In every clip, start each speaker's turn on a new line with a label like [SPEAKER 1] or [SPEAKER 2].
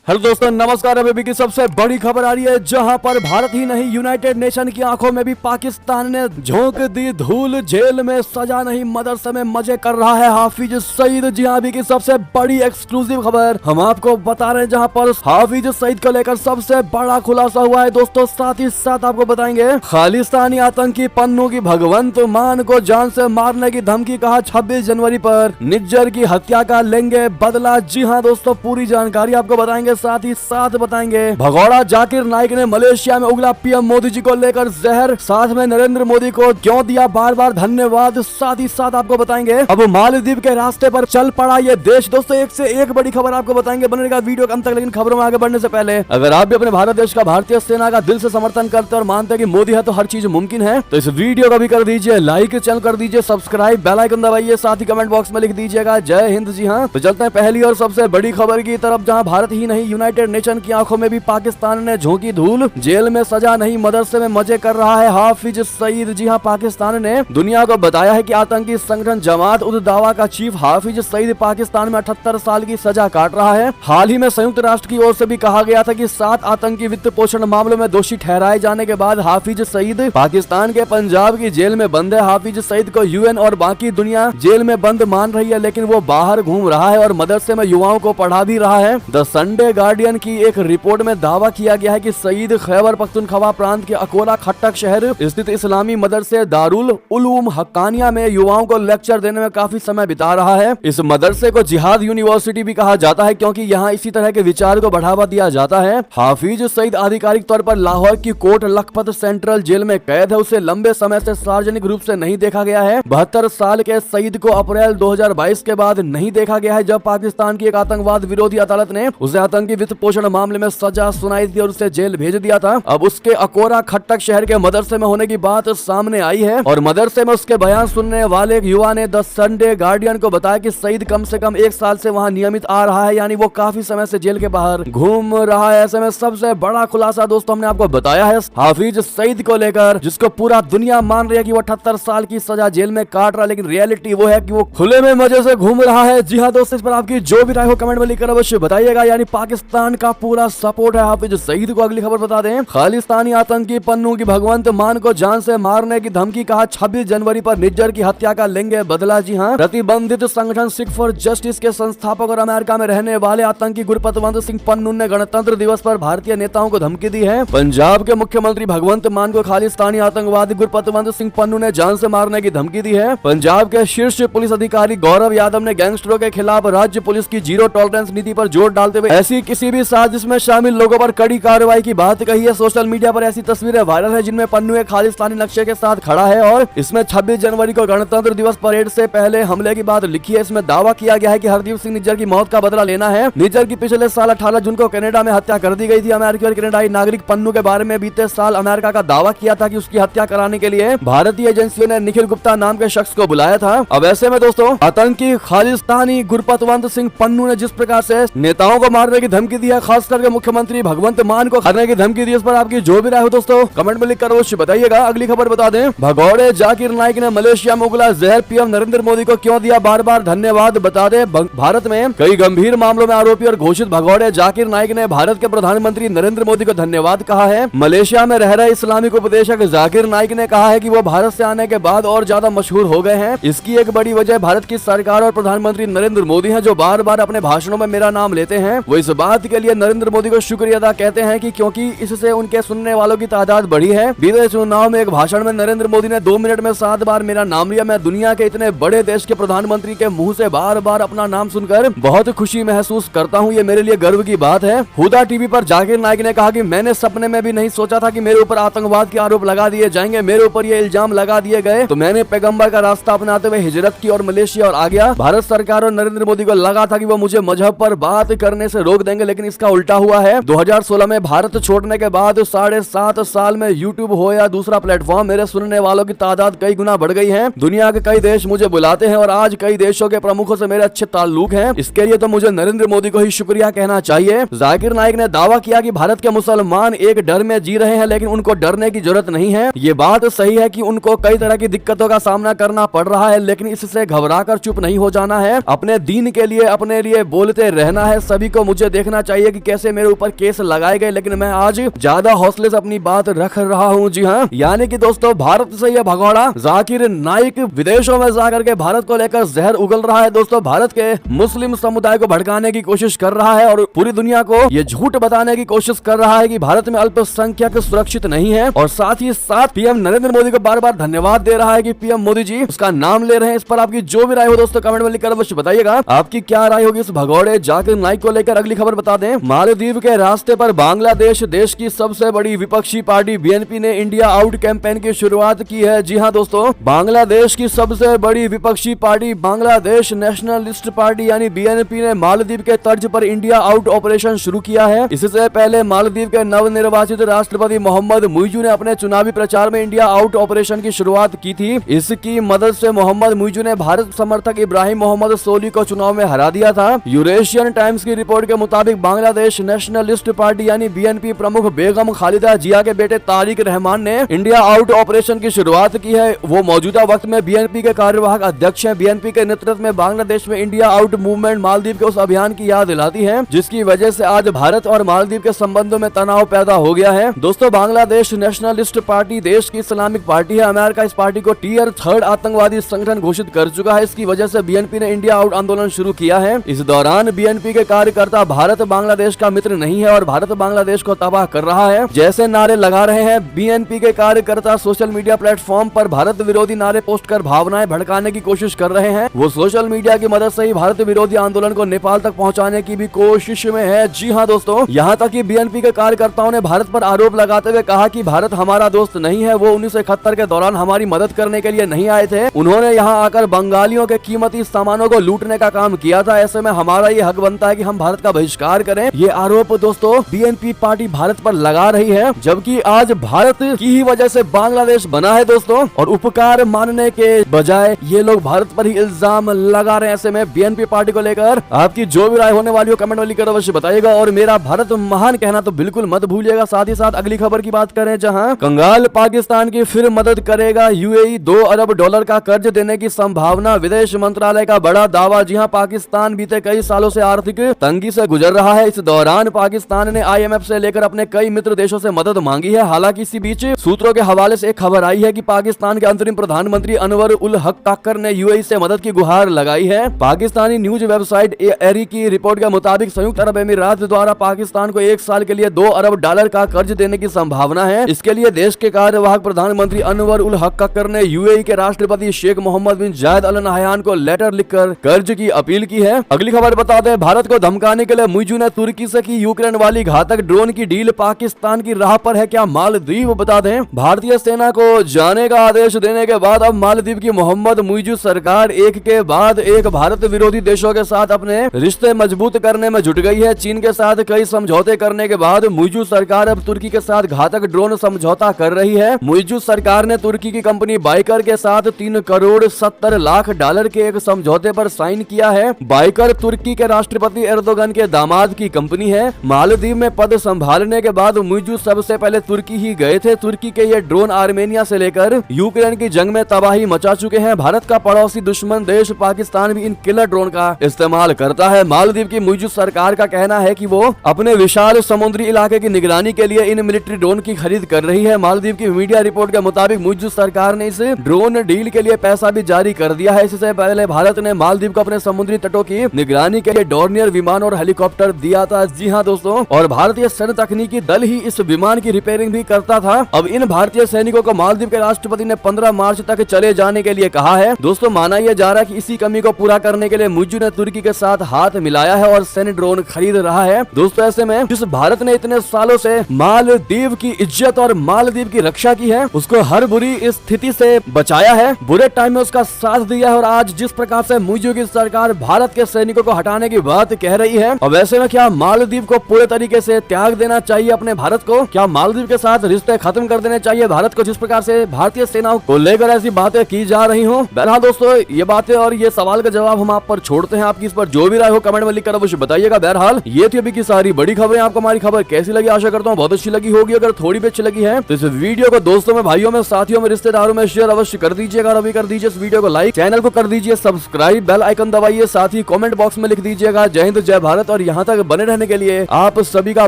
[SPEAKER 1] Hello दोस्तों, नमस्कार। अभी की सबसे बड़ी खबर आ रही है, जहां पर भारत ही नहीं यूनाइटेड नेशन की आंखों में भी पाकिस्तान ने झोंक दी धूल। जेल में सजा नहीं, मदरसे में मजे कर रहा है हाफिज सईद। जी हां, अभी की सबसे बड़ी एक्सक्लूसिव खबर हम आपको बता रहे हैं, जहां पर हाफिज सईद को लेकर सबसे बड़ा खुलासा हुआ है दोस्तों। साथ ही साथ आपको बताएंगे, खालिस्तानी आतंकी पन्नू की भगवंत मान को जान से मारने की धमकी, कहा 26 जनवरी पर निज्जर की हत्या का लेंगे बदला। जी हाँ दोस्तों, पूरी जानकारी आपको बताएंगे। साथ ही साथ बताएंगे, भगोड़ा जाकिर नाइक ने मलेशिया में उगला पीएम मोदी जी को लेकर जहर, साथ में नरेंद्र मोदी को क्यों दिया बार बार धन्यवाद। साथ ही साथ आपको बताएंगे, अब मालदीव के रास्ते पर चल पड़ा ये देश। दोस्तों, एक से एक बड़ी खबर आपको बताएंगे, बनेगा वीडियो अंत तक। लेकिन खबरों में आगे बढ़ने से पहले, अगर आप भी अपने भारत देश का, भारतीय सेना का दिल से समर्थन करते और मानते हैं कि मोदी है तो हर चीज मुमकिन है, तो इस वीडियो को भी कर दीजिए लाइक, चैनल कर दीजिए सब्सक्राइब, बेल आइकन दबाइए, साथ ही कमेंट बॉक्स में लिख दीजिएगा जय हिंद। जी हाँ, तो चलते हैं पहली और सबसे बड़ी खबर की तरफ, जहां भारत ही नहीं यूनाइटेड नेशन की आंखों में भी पाकिस्तान ने झोंकी धूल। जेल में सजा नहीं, मदरसे में मजे कर रहा है हाफिज सईद। जी हाँ, पाकिस्तान ने दुनिया को बताया है कि आतंकी संगठन जमात उद दावा का चीफ हाफिज सईद पाकिस्तान में 78 साल की सजा काट रहा है। हाल ही में संयुक्त राष्ट्र की ओर से भी कहा गया था कि 7 आतंकी वित्त पोषण मामलों में दोषी ठहराए जाने के बाद हाफिज सईद पाकिस्तान के पंजाब की जेल में बंद है। हाफिज सईद को यूएन और बाकी दुनिया जेल में बंद मान रही है, लेकिन वो बाहर घूम रहा है और मदरसे में युवाओं को पढ़ा भी रहा है। द संडे गार्डियन की एक रिपोर्ट में दावा किया गया है कि सईद खैबर पख्तूनख्वा प्रांत के अकोला खट्टक शहर स्थित इस्लामी मदरसे दारुल उलूम हक्कानिया में युवाओं को लेक्चर देने में काफी समय बिता रहा है। इस मदरसे को जिहाद यूनिवर्सिटी भी कहा जाता है, क्योंकि यहाँ इसी तरह के विचार को बढ़ावा दिया जाता है। हाफिज सईद आधिकारिक तौर पर लाहौर की कोट लखपत सेंट्रल जेल में कैद है। उसे लंबे समय से सार्वजनिक रूप से नहीं देखा गया है। 72 साल के सईद को अप्रैल 2022 के बाद नहीं देखा गया है, जब पाकिस्तान की एक आतंकवाद विरोधी अदालत ने उसे आतंकी वित्त पोषण मामले में सजा सुनाई थी और उसे जेल भेज दिया था। अब उसके अकोरा खट्टक शहर के मदरसे में होने की बात सामने आई है और मदरसे में उसके बयान सुनने वाले एक युवा ने द संडे गार्डियन को बताया कि सईद कम से कम 1 साल से वहां नियमित आ रहा है, यानी वो काफी समय से जेल के बाहर घूम रहा है। ऐसे में सबसे बड़ा खुलासा दोस्तों हमने आपको बताया है हाफिज सईद को लेकर, जिसको पूरा दुनिया मान रही है कि वो 78 साल की सजा जेल में काट रहा है, लेकिन रियलिटी वो है कि वो खुले में मजे से घूम रहा है। जी हाँ दोस्तों, इस पर आपकी जो भी राय हो कमेंट में लिखकर अवश्य बताइएगा। यानी पाकिस्तान का पूरा सपोर्ट है हाफिज सईद को। अगली खबर बता दें, खालिस्तानी आतंकी पन्नू की भगवंत मान को जान से मारने की धमकी, कहा 26 जनवरी पर निज्जर की हत्या का लेंगे बदला। जी हाँ, प्रतिबंधित संगठन सिख फॉर जस्टिस के संस्थापक और अमेरिका में रहने वाले आतंकी गुरपतवंत सिंह पन्नू ने गणतंत्र दिवस पर भारतीय नेताओं को धमकी दी है। पंजाब के मुख्यमंत्री भगवंत मान को खालिस्तानी आतंकवादी गुरपतवंत सिंह पन्नू ने जान से मारने की धमकी दी है। पंजाब के शीर्ष पुलिस अधिकारी गौरव यादव ने गैंगस्टरों के खिलाफ राज्य पुलिस की जीरो टॉलरेंस नीति पर जोर डालते हुए ऐसी किसी भी साजिश में शामिल लोगों पर कड़ी कार्रवाई की बात कही है। सोशल मीडिया पर ऐसी तस्वीरें वायरल है जिनमें पन्नू एक खालिस्तानी नक्शे के साथ खड़ा है और इसमें 26 जनवरी को गणतंत्र दिवस परेड से पहले हमले की बात लिखी है। इसमें दावा किया गया है कि हरदीप सिंह निज्जर की मौत का बदला लेना है। निज्जर की पिछले साल 18 जून को कनाडा में हत्या कर दी गई थी। अमेरिकी और कनाडाई नागरिक पन्नू के बारे में बीते साल अमेरिका का दावा किया था कि उसकी हत्या कराने के लिए भारतीय एजेंसियों ने निखिल गुप्ता नाम के शख्स को बुलाया था। अब ऐसे में दोस्तों, आतंकी खालिस्तानी गुरपतवंत सिंह पन्नू ने जिस प्रकार से नेताओं को मारने की धमकी दी है, खास करके मुख्यमंत्री भगवंत मान को खाने की धमकी दी, इस पर आपकी जो भी राय हो दोस्तों कमेंट में लिखकर अवश्य बताइएगा। अगली खबर बता दें, भगोड़े जाकिर नाइक ने मलेशिया में उगला जहर, पीएम नरेंद्र मोदी को क्यों दिया बार बार धन्यवाद। बता दें, भारत में कई गंभीर मामलों में आरोपी और घोषित भगोड़े जाकिर नाइक ने भारत के प्रधानमंत्री नरेंद्र मोदी को धन्यवाद कहा है। मलेशिया में रह रहे इस्लामिक उपदेशक जाकिर नाइक ने कहा है कि वो भारत से आने के बाद और ज्यादा मशहूर हो गए हैं। इसकी एक बड़ी वजह भारत की सरकार और प्रधानमंत्री नरेंद्र मोदी है, जो बार बार अपने भाषणों में मेरा नाम लेते हैं। वो इस बात के लिए नरेंद्र मोदी को शुक्रिया अदा कहते हैं कि क्योंकि इससे उनके सुनने वालों की तादाद बढ़ी है। बीते चुनाव में एक भाषण में नरेंद्र मोदी ने 2 मिनट में 7 बार मेरा नाम लिया। मैं दुनिया के इतने बड़े देश के प्रधानमंत्री के मुंह से बार बार अपना नाम सुनकर बहुत खुशी महसूस करता हूँ। ये मेरे लिए गर्व की बात है। हुदा टीवी पर जाकिर नाइक ने कहा कि मैंने सपने में भी नहीं सोचा था कि मेरे ऊपर आतंकवाद के आरोप लगा दिए जाएंगे। मेरे ऊपर ये इल्जाम लगा दिए गए तो मैंने पैगंबर का रास्ता अपनाते हुए हिजरत की और मलेशिया और आ गया। भारत सरकार और नरेंद्र मोदी को लगा था कि वो मुझे मजहब पर बात करने से रोक देंगे, लेकिन इसका उल्टा हुआ है। 2016 में भारत छोड़ने के बाद 7.5 साल में यूट्यूब हो या दूसरा प्लेटफॉर्म, मेरे सुनने वालों की तादाद कई गुना बढ़ गई है। दुनिया के कई देश मुझे बुलाते हैं और आज कई देशों के प्रमुखों से मेरे अच्छे ताल्लुक हैं। इसके लिए तो मुझे नरेंद्र मोदी को ही शुक्रिया कहना चाहिए। जाकिर नाइक ने दावा किया कि भारत के मुसलमान एक डर में जी रहे हैं, लेकिन उनको डरने की जरूरत नहीं है। ये बात सही है कि उनको कई तरह की दिक्कतों का सामना करना पड़ रहा है, लेकिन इससे घबराकर चुप नहीं हो जाना है। अपने दीन के लिए अपने लिए बोलते रहना है। सभी को मुझे देखना चाहिए कि कैसे मेरे ऊपर केस लगाए गए, लेकिन मैं आज ज्यादा हौसले से अपनी बात रख रहा हूँ। जी हाँ, यानी कि दोस्तों भारत से यह भगोड़ा जाकिर नाइक विदेशों में जाकर के भारत को लेकर जहर उगल रहा है। दोस्तों भारत के मुस्लिम समुदाय को भड़काने की कोशिश कर रहा है और पूरी दुनिया को ये झूठ बताने की कोशिश कर रहा है कि भारत में अल्पसंख्यक सुरक्षित नहीं है, और साथ ही साथ पीएम नरेंद्र मोदी को बार बार धन्यवाद दे रहा है कि पीएम मोदी जी उसका नाम ले रहे हैं। इस पर आपकी जो भी राय हो दोस्तों कमेंट में लिखकर अवश्य बताइएगा, आपकी क्या राय होगी इस भगोड़े जाकिर नाइक को लेकर। अगली खबर बता दें, मालदीव के रास्ते पर बांग्लादेश, देश की सबसे बड़ी विपक्षी पार्टी बीएनपी ने इंडिया आउट कैंपेन की शुरुआत की है। जी हाँ दोस्तों, बांग्लादेश की सबसे बड़ी विपक्षी पार्टी बांग्लादेश नेशनलिस्ट पार्टी यानी बीएनपी ने मालदीव के तर्ज पर इंडिया आउट ऑपरेशन शुरू किया है। इससे पहले मालदीव के नवनिर्वाचित राष्ट्रपति मोहम्मद मुइजू ने अपने चुनावी प्रचार में इंडिया आउट ऑपरेशन की शुरुआत की थी। इसकी मदद से मोहम्मद मुइजू ने भारत समर्थक इब्राहिम मोहम्मद सोली को चुनाव में हरा दिया था। यूरेशियन टाइम्स की रिपोर्ट के मुताबिक बांग्लादेश नेशनलिस्ट पार्टी यानी बीएनपी प्रमुख बेगम खालिदा जिया के बेटे तारिक रहमान ने इंडिया आउट ऑपरेशन की शुरुआत की है। वो मौजूदा वक्त में बीएनपी के कार्यवाहक अध्यक्ष हैं। बीएनपी के नेतृत्व में बांग्लादेश में इंडिया आउट मूवमेंट मालदीव के उस अभियान की याद दिलाती है जिसकी वजह से आज भारत और मालदीव के संबंधों में तनाव पैदा हो गया है। दोस्तों बांग्लादेश नेशनलिस्ट पार्टी देश की इस्लामिक पार्टी है। अमेरिका इस पार्टी को टियर 3 आतंकवादी संगठन घोषित कर चुका है। इसकी वजह से बीएनपी ने इंडिया आउट आंदोलन शुरू किया है। इस दौरान बीएनपी के कार्यकर्ता भारत बांग्लादेश का मित्र नहीं है और भारत बांग्लादेश को तबाह कर रहा है जैसे नारे लगा रहे हैं। बीएनपी के कार्यकर्ता सोशल मीडिया प्लेटफॉर्म पर भारत विरोधी नारे पोस्ट कर भावनाएं भड़काने की कोशिश कर रहे हैं। वो सोशल मीडिया की मदद से ही भारत विरोधी आंदोलन को नेपाल तक पहुंचाने की भी कोशिश में है। जी हाँ दोस्तों, यहाँ तक कि बीएनपी के कार्यकर्ताओं ने भारत पर आरोप लगाते हुए कहा कि भारत हमारा दोस्त नहीं है, वो 1971 के दौरान हमारी मदद करने के लिए नहीं आए थे, उन्होंने यहाँ आकर बंगालियों के कीमती सामानों को लूटने का काम किया था। ऐसे में हमारा ये हक बनता है कि हम भारत का बहिष्कार करें। ये आरोप दोस्तों बीएनपी पार्टी भारत पर लगा रही है, जबकि आज भारत की ही वजह से बांग्लादेश बना है दोस्तों, और उपकार मानने के बजाय ये लोग भारत पर ही इल्जाम लगा रहे हैं। ऐसे में बीएनपी पार्टी को लेकर आपकी जो भी राय होने वाली हो कमेंट में लिखकर अवश्य बताइएगा, और मेरा भारत महान कहना तो बिल्कुल मत भूलिएगा। साथ ही साथ अगली खबर की बात करें, जहां कंगाल पाकिस्तान की फिर मदद करेगा यूएई, $2 अरब का कर्ज देने की संभावना, विदेश मंत्रालय का बड़ा दावा। जी हां, पाकिस्तान बीते कई सालों से आर्थिक तंगी से गुजर रहा है। इस दौरान पाकिस्तान ने आईएमएफ से लेकर अपने कई मित्र देशों से मदद मांगी है। हालांकि इसी बीच सूत्रों के हवाले से एक खबर आई है कि पाकिस्तान के अंतरिम प्रधानमंत्री अनवर उल हक काकर ने यूएई से मदद की गुहार लगाई है। पाकिस्तानी न्यूज वेबसाइट एरी की रिपोर्ट के मुताबिक संयुक्त अरब अमीरात द्वारा पाकिस्तान को 1 साल के लिए $2 अरब का कर्ज देने की संभावना है। इसके लिए देश के कार्यवाहक प्रधानमंत्री अनवर उल हक काकर ने यूएई के राष्ट्रपति शेख मोहम्मद बिन जायद अल नहयान को लेटर लिखकर कर्ज की अपील की है। अगली खबर बता दें, भारत को धमकाने के लिए मुइजू ने तुर्की से की यूक्रेन वाली घातक ड्रोन की डील, पाकिस्तान की राह पर है क्या मालदीव। बता दें, भारतीय सेना को जाने का आदेश देने के बाद अब मालदीव की मोहम्मद मुइजू सरकार एक के बाद एक भारत विरोधी देशों के साथ अपने रिश्ते मजबूत करने में जुट गई है। चीन के साथ कई समझौते करने के बाद मुइजू सरकार अब तुर्की के साथ घातक ड्रोन समझौता कर रही है। मुइजू सरकार ने तुर्की की कंपनी बाइकर के साथ $3 करोड़ 70 लाख के एक समझौते पर साइन किया है। बाइकर तुर्की के राष्ट्रपति एर्दोगन के दामाद की कंपनी है। मालदीव में पद संभालने के बाद मुइजू सबसे पहले तुर्की ही गए थे। तुर्की के ये ड्रोन आर्मेनिया से लेकर यूक्रेन की जंग में तबाही मचा चुके हैं। भारत का पड़ोसी दुश्मन देश पाकिस्तान भी इन किलर ड्रोन का इस्तेमाल करता है। मालदीव की मुइजू सरकार का कहना है कि वो अपने विशाल समुद्री इलाके की निगरानी के लिए इन मिलिट्री ड्रोन की खरीद कर रही है। मालदीव की मीडिया रिपोर्ट के मुताबिक मुइजू सरकार ने इस ड्रोन डील के लिए पैसा भी जारी कर दिया है। इससे पहले भारत ने मालदीव को अपने समुद्री तटों की निगरानी के लिए डोर्नियर विमान और हेलीकॉप्टर दिया था। जी हाँ दोस्तों, और भारतीय सैन्य तकनीकी दल ही इस विमान की रिपेयरिंग भी करता था। अब इन भारतीय सैनिकों को मालदीव के राष्ट्रपति ने 15 मार्च तक चले जाने के लिए कहा है। दोस्तों माना यह जा रहा है कि इसी कमी को पूरा करने के लिए मुइजू ने तुर्की के साथ हाथ मिलाया है और सैन्य ड्रोन खरीद रहा है। दोस्तों ऐसे में जिस भारत ने इतने सालों से मालदीव की इज्जत और मालदीव की रक्षा की है, उसको हर बुरी स्थिति से बचाया है, बुरे टाइम में उसका साथ दिया है, और आज जिस प्रकार से मुइजू की सरकार भारत के सैनिकों को हटाने की बात कह रही है, और वैसे में क्या मालदीव को पूरे तरीके से त्याग देना चाहिए अपने भारत को? क्या मालदीव के साथ रिश्ते खत्म कर देने चाहिए भारत को, जिस प्रकार से भारतीय सेनाओं को लेकर ऐसी बातें की जा रही हो? बहरहाल दोस्तों ये बातें और ये सवाल का जवाब हम आप पर छोड़ते हैं। आपकी इस पर जो भी राय हो कमेंट में लिखकर अवश्य बताइएगा। बहरहाल ये थी अभी की सारी बड़ी खबरें। आपको हमारी खबर कैसी लगी? आशा करता हूँ बहुत अच्छी लगी होगी। अगर थोड़ी भी अच्छी लगी है तो इस वीडियो को दोस्तों में, भाइयों में, साथियों में, रिश्तेदारों में शेयर अवश्य कर दीजिएगा। और अभी कर दीजिए इस वीडियो को लाइक, चैनल को कर दीजिए सब्सक्राइब, बेल आइकन दबाइए, साथ ही कमेंट बॉक्स में लिख दीजिएगा जय हिंद, जय भारत। और यहाँ तक बने रहने के लिए आप सभी का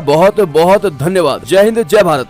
[SPEAKER 1] बहुत बहुत धन्यवाद। जय हिंद, जय भारत।